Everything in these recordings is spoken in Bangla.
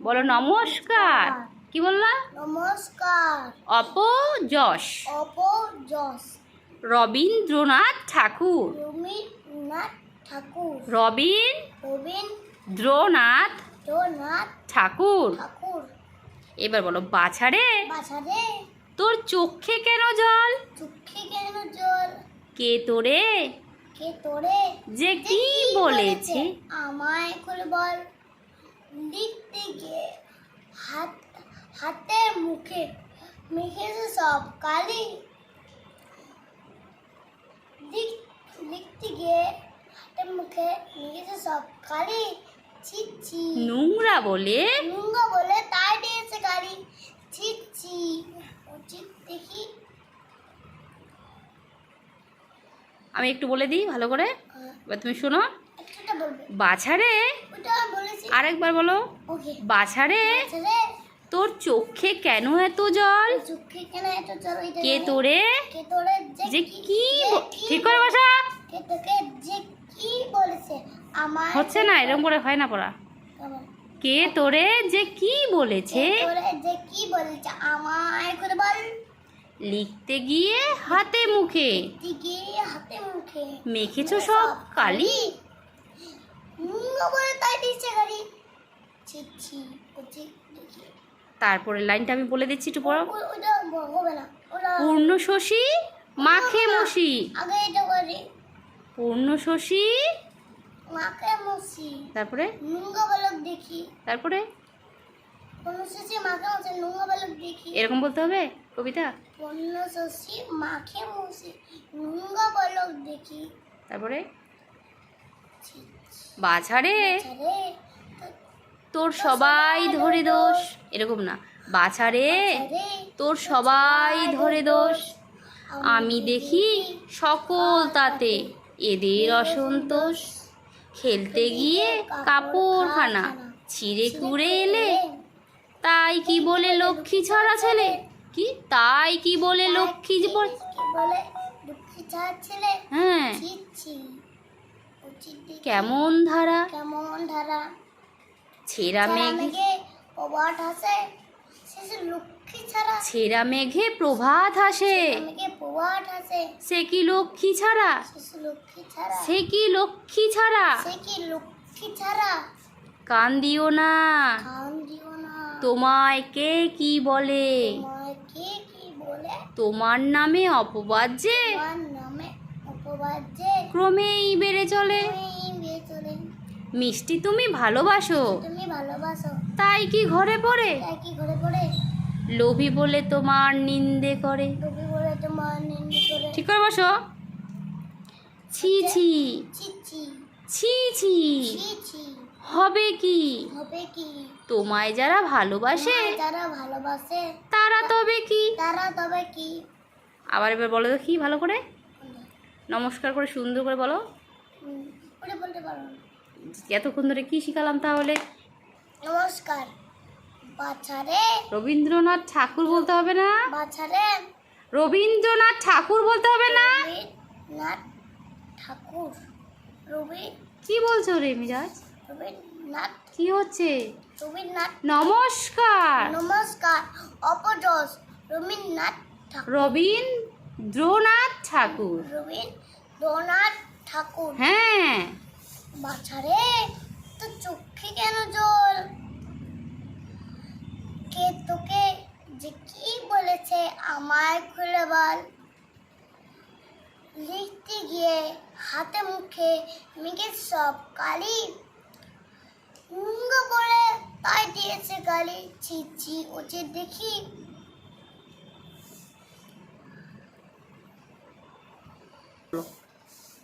বলো নমস্কার। কি বললা? নমস্কার। অপযশ। অপযশ। রবীন্দ্রনাথ ঠাকুর। রবীন্দ্রনাথ ঠাকুর। রবীন্দ্রনাথ ঠাকুর। ঠাকুর। এবার বলো বাছারে। বাছারে। তোর চোখে কেন জল? চোখে কেন জল? কে তোরে যে কি বলেছে? আমায় খুলে বল। লিখতে গিয়ে হাতে মুখে মেখেছে সব কালি। লিখতে গিয়ে হাতে মুখে মেখেছে সব কালি। ছি ছি। নোংরা বলে তাই দিয়েছে গালি। ছি ছি। উচিত দেখি। আমি একটু বলে দিই ভালো করে, এবার তুমি শোনো। একটা বলবে। বাছারে। ওটা বলেছি। আরেকবার বলো। ওকে। বাছারে বাছারে। তোর চোখে কেন এত জল? চোখে কেন এত জল? কে তোরে যে কি ঠিক করে বসা। কে তোকে যে কি বলেছে? আমার হচ্ছে না, এরকম করে হয় না পড়া। কে তোরে যে কি বলেছে? তোরে যে কি বলেছে আমায় করে বল। লিখতে গিয়ে হাতে মুখে মেখেছো সব কালি। বলে তাই দিচ্ছে গালি। ছি ছি। তারপরে লাইনটা আমি বলে দিচ্ছি, একটু পড়ো। ওটা হবে না। পূর্ণ শশী মাখে মশি। আগে এটা করি। পূর্ণ শশী মাখে মশি। তারপরে নুঙ্গা বালক দেখি। তারপরে পূর্ণ শশী মাখে মশি নুঙ্গা বালক দেখি। এরকম বলতে হবে কবিতা। পূর্ণ শশী মাখে মশি নুঙ্গা বালক দেখি। তারপরে বাছারে তোর সবাই ধরে দোষ। এরকম না, বাছারে তোর সবাই ধরে দোষ। আমি দেখি সকল তাতে এদের অসন্তোষ। খেলতে গিয়ে কাপড়খানা ছিঁড়ে কুড়ে এলে তাই কি বলে লক্ষ্মী ছড়া ছেলে? কি তাই কি বলে লক্ষ্মী ছেলে? হ্যাঁ, কেমন ধারা ছেঁড়া মেঘে প্রভাত হাসে শেষে লক্ষ্মী ছাড়া। ছেঁড়া মেঘে প্রভাত হাসে সে কি লক্ষ্মী ছাড়া? সে কি লক্ষ্মী ছাড়া? কান দিও না তোমায় কে কি বলে? তোমার নামে অপবাদ যে ক্রমেই বেড়ে চলে। মিষ্টি তুমি ভালোবাসো তাই কি ঘরে পড়ে? লোভী বলে তোমার নিন্দে করে। ঠিক করে বসো। ছি ছি ছি ছি হবে কি? তোমায় যারা ভালোবাসে তারা তবে কি? আবার এবার বলো তো কি ভালো করে, নমস্কার করে সুন্দর করে বলো। বলতে পারো না। এতক্ষণ ধরে কি শিখালাম তাহলে? নমস্কার। বাছারে রবীন্দ্রনাথ ঠাকুর বলতে হবে না? বাছারে রবীন্দ্রনাথ ঠাকুর বলতে হবে না? রবীন্দ্রনাথ ঠাকুর। কি বলছো রে মিরাজ? রবীন্দ্রনাথ কি হচ্ছে? রবীন্দ্রনাথ। নমস্কার। অপযশ। রবীন্দ্রনাথ ঠাকুর। রবীন্দ্রনাথ ঠাকুর। হ্যাঁ। বাছারে তো চোখে কেন জল? কে তোকে যে কি বলেছে আমায় খুলে বল। লিখতে গিয়ে হাতে মুখে মেখে সব কালি। নুঙ্গা বলে তাই দিয়েছে গালি। ছি ছি। উচিত দেখি।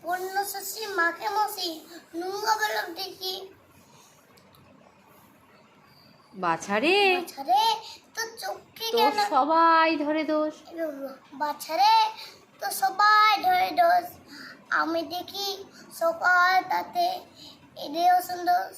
পূর্ণ শশী মাখে মশি নুঙ্গা বালক দেখি। বাছারে তো চোখে তোর সবাই ধরে দোষ। বাছারে তো সবাই ধরে দোষ। আমি দেখি সকাল তাতে এদেরও সন্তোষ।